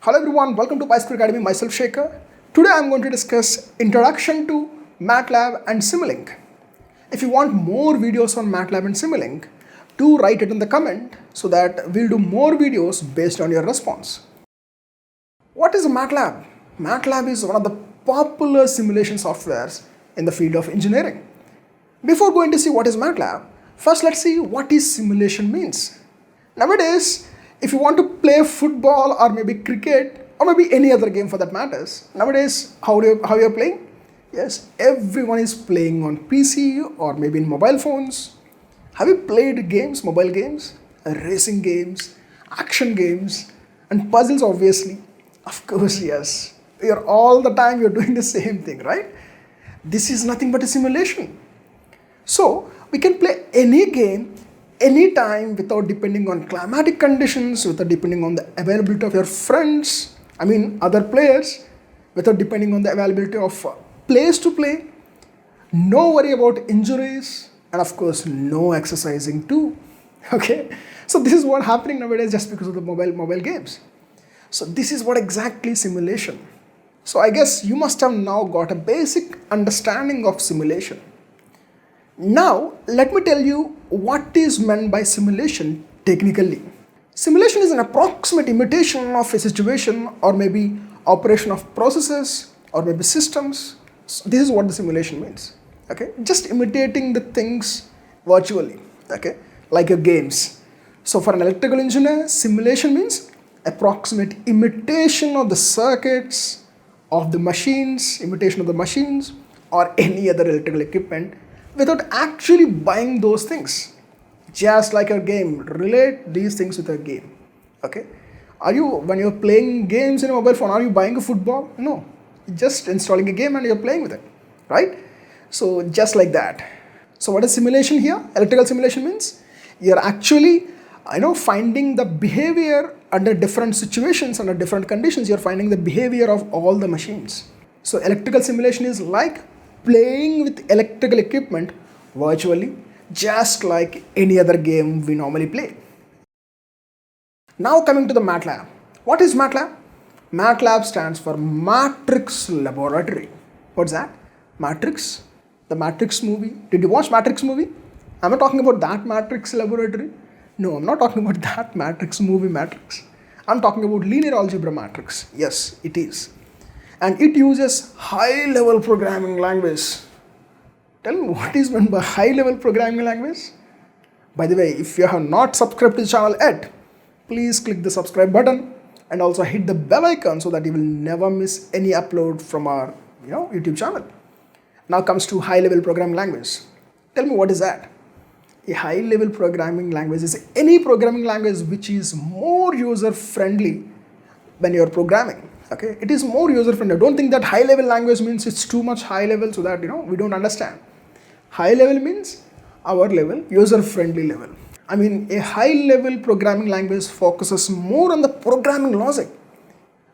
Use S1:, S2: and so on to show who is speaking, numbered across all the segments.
S1: Hello everyone, welcome to PySchool Academy, myself Shekhar. Today I'm going to discuss Introduction to MATLAB and Simulink. If you want more videos on MATLAB and Simulink, do write it in the comment so that we'll do more videos based on your response. What is MATLAB? MATLAB is one of the popular simulation softwares in the field of engineering. Before going to see what is MATLAB, first let's see what is simulation means. Nowadays, if you want to play football or maybe cricket or maybe any other game for that matters, nowadays how you're playing? Yes, everyone is playing on PC or maybe in mobile phones. Have you played games, mobile games, racing games, action games, and puzzles obviously? Of course, yes. All the time you're doing the same thing, right? This is nothing but a simulation. So we can play any game anytime without depending on climatic conditions, without depending on the availability of your friends, other players, without depending on the availability of place to play, no worry about injuries, and of course no exercising too. Okay, so this is what happening nowadays just because of the mobile games. So this is what exactly simulation. So I guess you must have now got a basic understanding of simulation. Now, let me tell you what is meant by simulation technically. Simulation is an approximate imitation of a situation or maybe operation of processes or maybe systems. So this is what the simulation means. Okay, just imitating the things virtually. Okay, like your games. So for an electrical engineer, simulation means approximate imitation of the circuits of the machines, imitation of the machines or any other electrical equipment, without actually buying those things. Just like a game, relate these things with a game. Okay? When you're playing games in a mobile phone, are you buying a football? No. You're just installing a game and you're playing with it. Right? So just like that. So what is simulation here? Electrical simulation means you're actually finding the behavior under different situations, under different conditions, you're finding the behavior of all the machines. So electrical simulation is like playing with electrical equipment virtually, just like any other game we normally play. Now coming to the MATLAB. What is MATLAB? MATLAB stands for Matrix Laboratory. What's that? Matrix? The Matrix movie. Did you watch Matrix movie? Am I talking about that Matrix Laboratory? No, I'm not talking about that Matrix movie Matrix. I'm talking about linear algebra matrix. Yes, it is. And it uses high-level programming language. Tell me what is meant by high-level programming language? By the way, if you have not subscribed to the channel yet, please click the subscribe button and also hit the bell icon so that you will never miss any upload from our YouTube channel. Now comes to high-level programming language. Tell me what is that? A high-level programming language is any programming language which is more user-friendly when you are programming. Okay, it is more user-friendly. Don't think that high-level language means it's too much high-level so that we don't understand. High-level means our level, user-friendly level. A high-level programming language focuses more on the programming logic,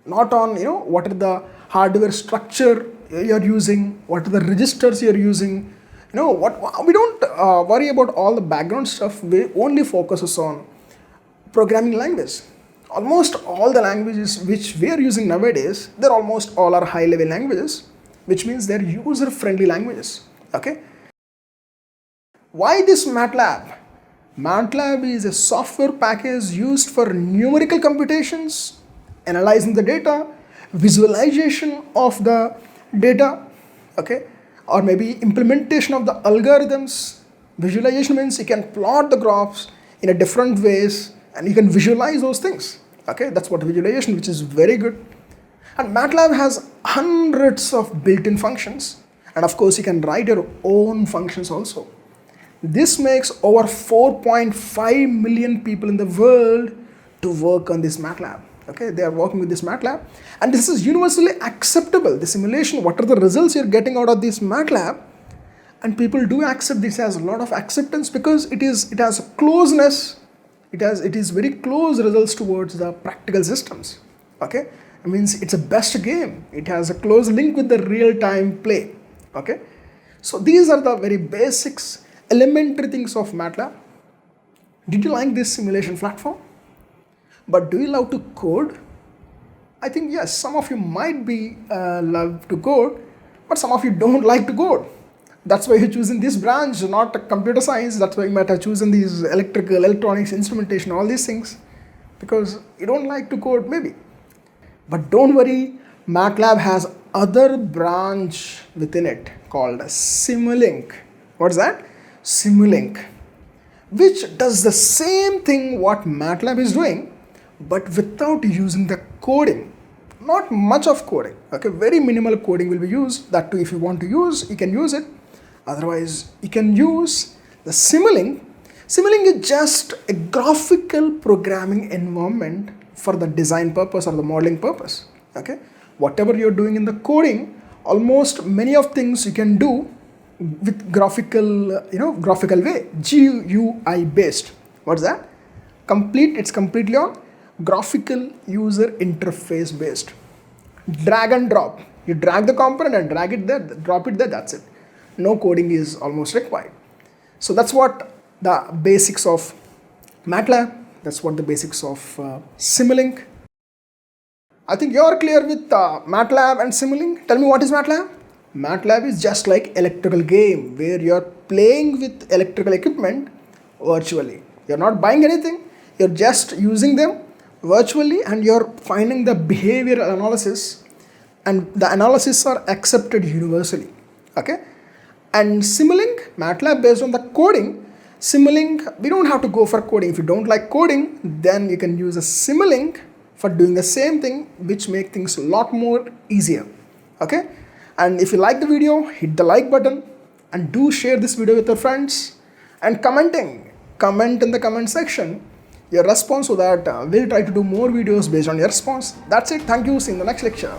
S1: not on what are the hardware structure you're using, what are the registers you're using. We don't worry about all the background stuff. We only focuses on programming language. Almost all the languages which we are using nowadays, they're almost all are high-level languages, which means they're user-friendly languages. Okay. Why this MATLAB? MATLAB is a software package used for numerical computations, analyzing the data, visualization of the data, okay, or maybe implementation of the algorithms. Visualization means you can plot the graphs in a different ways and you can visualize those things. Okay, that's what visualization, which is very good. And MATLAB has hundreds of built-in functions. And of course, you can write your own functions also. This makes over 4.5 million people in the world to work on this MATLAB. Okay, they are working with this MATLAB. And this is universally acceptable. The simulation, what are the results you're getting out of this MATLAB? And people do accept this, has a lot of acceptance because it has a closeness. It is very close results towards the practical systems. Okay, it means it's a best game. It has a close link with the real-time play. Okay, so these are the very basics, elementary things of MATLAB. Did you like this simulation platform? But do you love to code? I think yes, some of you might be love to code, but some of you don't like to code. That's why you're choosing this branch, not computer science. That's why you might have chosen these electrical, electronics, instrumentation, all these things, because you don't like to code maybe. But don't worry, MATLAB has other branch within it called Simulink. What's that? Simulink, which does the same thing what MATLAB is doing, but without using the coding. Not much of coding, okay? Very minimal coding will be used. That too, if you want to use, you can use it. Otherwise, you can use the Simulink. Simulink is just a graphical programming environment for the design purpose or the modeling purpose, okay? Whatever you're doing in the coding, almost many of things you can do with graphical, graphical way, GUI based. What's that? It's completely on graphical user interface based. Drag and drop. You drag the component and drag it there, drop it there, that's it. No coding is almost required. So that's what the basics of MATLAB, that's what the basics of Simulink. I think you're clear with MATLAB and Simulink. Tell me, what is MATLAB? MATLAB is just like electrical game where you're playing with electrical equipment virtually. You're not buying anything, you're just using them virtually and you're finding the behavioral analysis, and the analysis are accepted universally, okay? And Simulink, MATLAB based on the coding. Simulink, we don't have to go for coding. If you don't like coding, then you can use a Simulink for doing the same thing, which make things a lot more easier, okay? And if you like the video, hit the like button and do share this video with your friends, and comment in the comment section your response so that we'll try to do more videos based on your response. That's it. Thank you. See you in the next lecture.